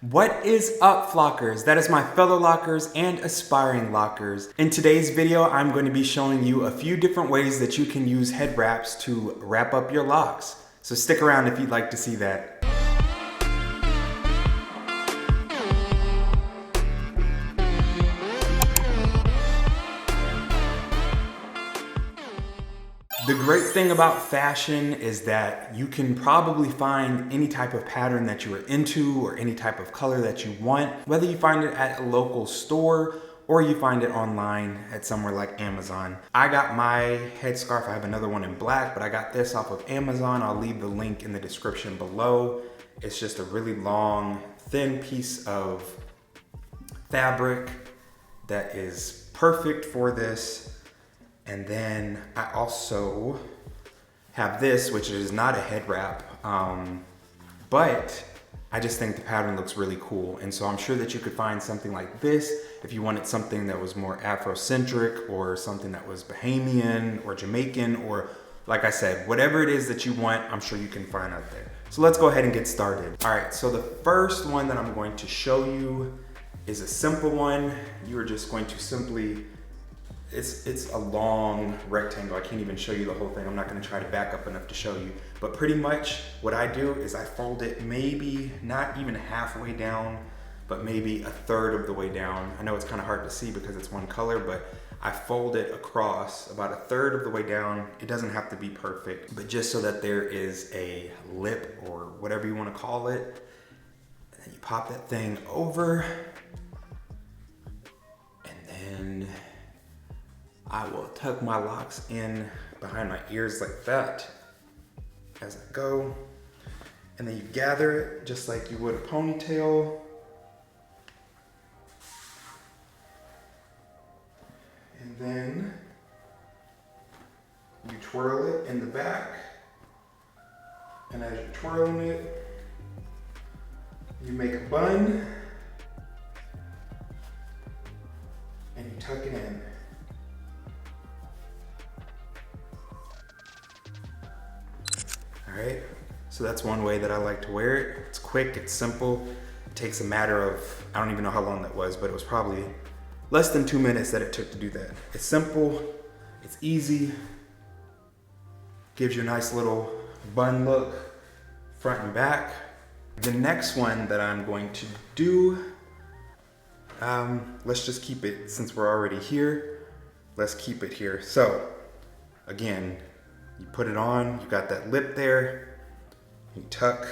What is up, Flockers? That is my fellow Lockers and aspiring Lockers. In today's video, I'm going to be showing you a few different ways that you can use head wraps to wrap up your locks. So stick around if you'd like to see that. The great thing about fashion is that you can probably find any type of pattern that you are into or any type of color that you want, whether you find it at a local store or you find it online at somewhere like Amazon. I got my headscarf, I have another one in black, but I got this off of Amazon. I'll leave the link in the description below. It's just a really long, thin piece of fabric that is perfect for this. And then I also have this, which is not a head wrap, but I just think the pattern looks really cool. And so I'm sure that you could find something like this if you wanted something that was more Afrocentric or something that was Bahamian or Jamaican, or like I said, whatever it is that you want, I'm sure you can find out there. So let's go ahead and get started. All right, so the first one that I'm going to show you is a simple one. You are just going to simply, it's a long rectangle. I can't even show you the whole thing. I'm not gonna try to back up enough to show you. But pretty much what I do is I fold it maybe not even halfway down, but maybe a third of the way down. I know it's kind of hard to see because it's one color, but I fold it across about a third of the way down. It doesn't have to be perfect, but just so that there is a lip or whatever you wanna call it. And then you pop that thing over, and then I will tuck my locks in behind my ears like that as I go. And then you gather it just like you would a ponytail. And then you twirl it in the back. And as you're twirling it, you make a bun and you tuck it in. All right, so that's one way that I like to wear it. It's quick, it's simple. It takes a matter of, I don't even know how long that was, but it was probably less than 2 minutes that it took to do that. It's simple, it's easy, gives you a nice little bun look, front and back. The next one that I'm going to do, let's just keep it, since we're already here, let's keep it here. So, again, you put it on, you got that lip there, you tuck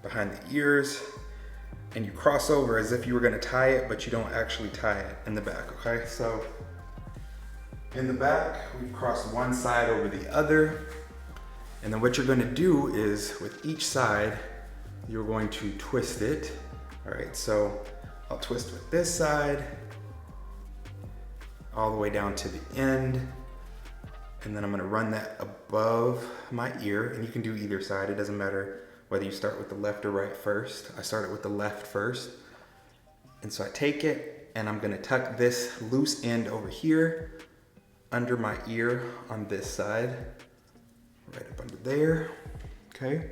behind the ears, and you cross over as if you were gonna tie it, but you don't actually tie it in the back, okay? So, in the back, we've crossed one side over the other, and then what you're gonna do is, with each side, you're going to twist it. All right, so I'll twist with this side, all the way down to the end, and then I'm gonna run that above my ear, and you can do either side. It doesn't matter whether you start with the left or right first. I started with the left first. And so I take it, and I'm gonna tuck this loose end over here under my ear on this side, right up under there, okay?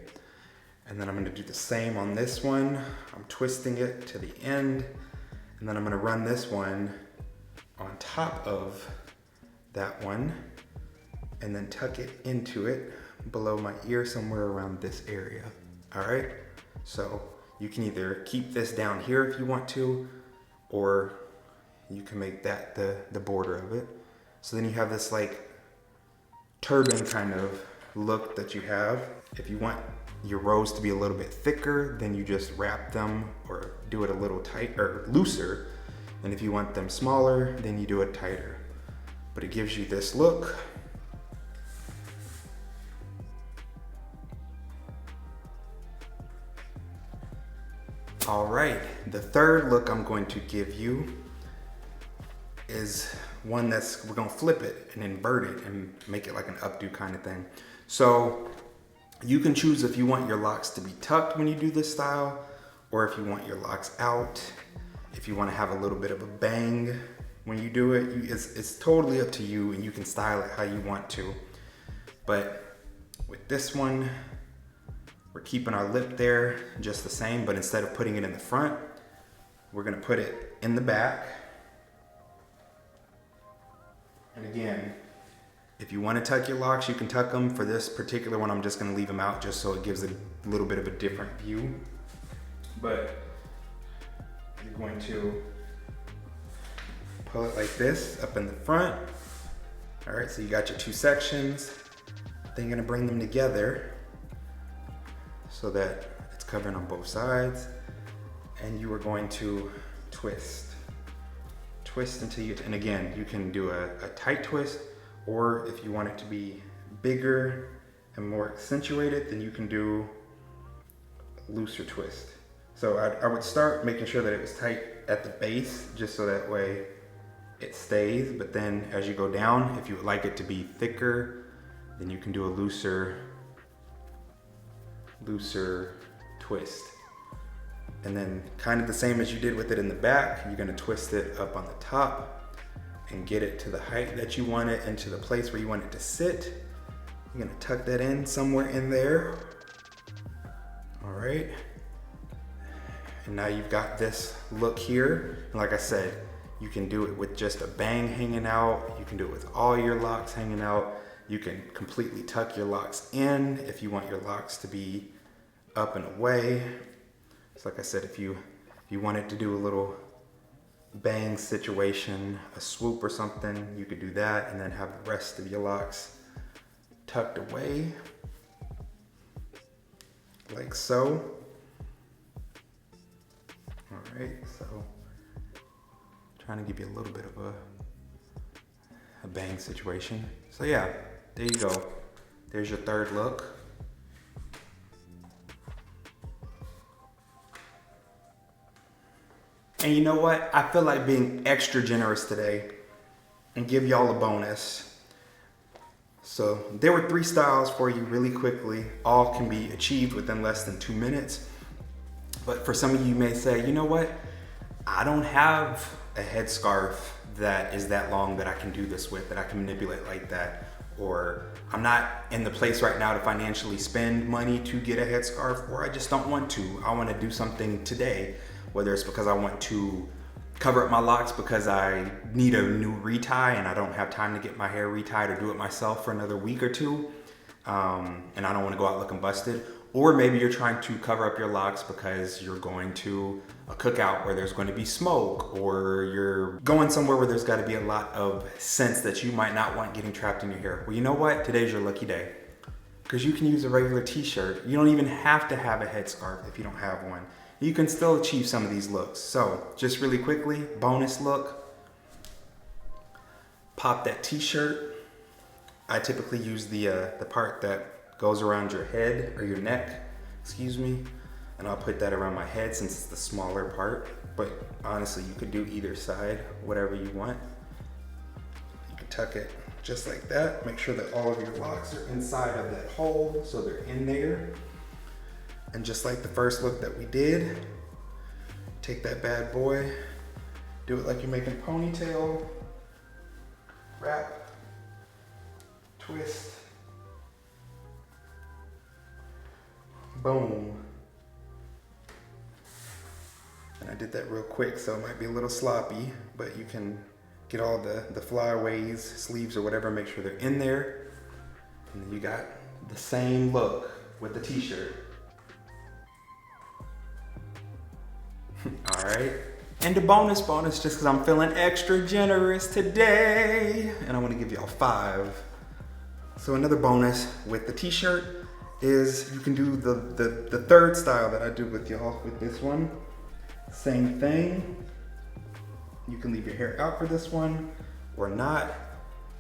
And then I'm gonna do the same on this one. I'm twisting it to the end, and then I'm gonna run this one on top of that one, and then tuck it into it below my ear somewhere around this area. All right, so you can either keep this down here if you want to, or you can make that the border of it. So then you have this like turban kind of look that you have. If you want your rows to be a little bit thicker, then you just wrap them or do it a little tight or looser. And if you want them smaller, then you do it tighter. But it gives you this look. All right, the third look I'm going to give you is one that's, we're gonna flip it and invert it and make it like an updo kind of thing. So you can choose if you want your locks to be tucked when you do this style, or if you want your locks out, if you wanna have a little bit of a bang when you do it. It's totally up to you, and you can style it how you want to. But with this one, We're keeping our lip there just the same, but instead of putting it in the front, we're gonna put it in the back. And again, if you want to tuck your locks, you can tuck them. For this particular one, I'm just going to leave them out just so it gives a little bit of a different view. But you're going to pull it like this up in the front. All right, so you got your two sections. Then you're going to bring them together so that it's covering on both sides. And you are going to twist. Twist until you, and again, you can do a tight twist, or if you want it to be bigger and more accentuated, then you can do a looser twist. So I would start making sure that it was tight at the base, just so that way it stays. But then as you go down, if you would like it to be thicker, then you can do a looser twist. And then kind of the same as you did with it in the back, you're gonna twist it up on the top and get it to the height that you want it and to the place where you want it to sit. You're gonna tuck that in somewhere in there. All right. And now you've got this look here. And like I said, you can do it with just a bang hanging out. You can do it with all your locks hanging out. You can completely tuck your locks in if you want your locks to be up and away. So like I said, if you wanted to do a little bang situation, a swoop or something, you could do that and then have the rest of your locks tucked away like so. All right, so trying to give you a little bit of a bang situation. So yeah, there you go. There's your third look. And you know what? I feel like being extra generous today and give y'all a bonus. So there were 3 styles for you really quickly. All can be achieved within less than 2 minutes. But for some of you may say, you know what? I don't have a headscarf that is that long that I can do this with, that I can manipulate like that. Or I'm not in the place right now to financially spend money to get a headscarf, or I just don't want to. I want to do something today. Whether it's because I want to cover up my locks because I need a new retie and I don't have time to get my hair retied or do it myself for another week or 2, and I don't want to go out looking busted. Or maybe you're trying to cover up your locks because you're going to a cookout where there's going to be smoke, or you're going somewhere where there's got to be a lot of scents that you might not want getting trapped in your hair. Well, you know what? Today's your lucky day, because you can use a regular t-shirt. You don't even have to have a headscarf if you don't have one. You can still achieve some of these looks. So just really quickly, bonus look. Pop that t-shirt. I typically use the part that goes around your head or your neck, excuse me. And I'll put that around my head since it's the smaller part. But honestly, you could do either side, whatever you want. You can tuck it just like that. Make sure that all of your locks are inside of that hole so they're in there. And just like the first look that we did, take that bad boy, do it like you're making a ponytail, wrap, twist, boom. And I did that real quick, so it might be a little sloppy, but you can get all the flyaways, sleeves or whatever, make sure they're in there. And then you got the same look with the t-shirt. All right, and a bonus just because I'm feeling extra generous today, and I want to give y'all 5. So another bonus with the t-shirt is you can do the third style that I do with y'all with this one. Same thing. You can leave your hair out for this one or not,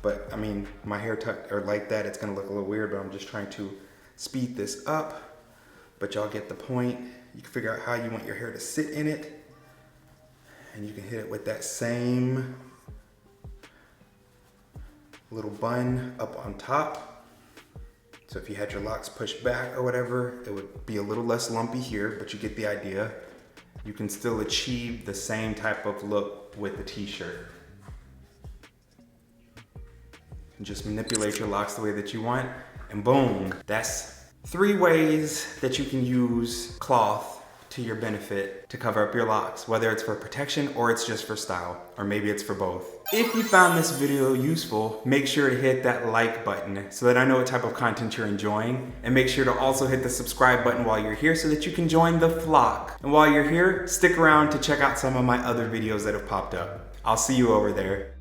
but I mean, my hair tucked or like that, it's gonna look a little weird, but I'm just trying to speed this up, but y'all get the point. You can figure out how you want your hair to sit in it, and you can hit it with that same little bun up on top. So if you had your locks pushed back or whatever, it would be a little less lumpy here, but you get the idea. You can still achieve the same type of look with the t-shirt. And just manipulate your locks the way that you want, and boom, that's 3 ways that you can use cloth to your benefit to cover up your locks, whether it's for protection or it's just for style, or maybe it's for both. If you found this video useful, make sure to hit that like button so that I know what type of content you're enjoying, and make sure to also hit the subscribe button while you're here so that you can join the flock. And while you're here, stick around to check out some of my other videos that have popped up. I'll see you over there.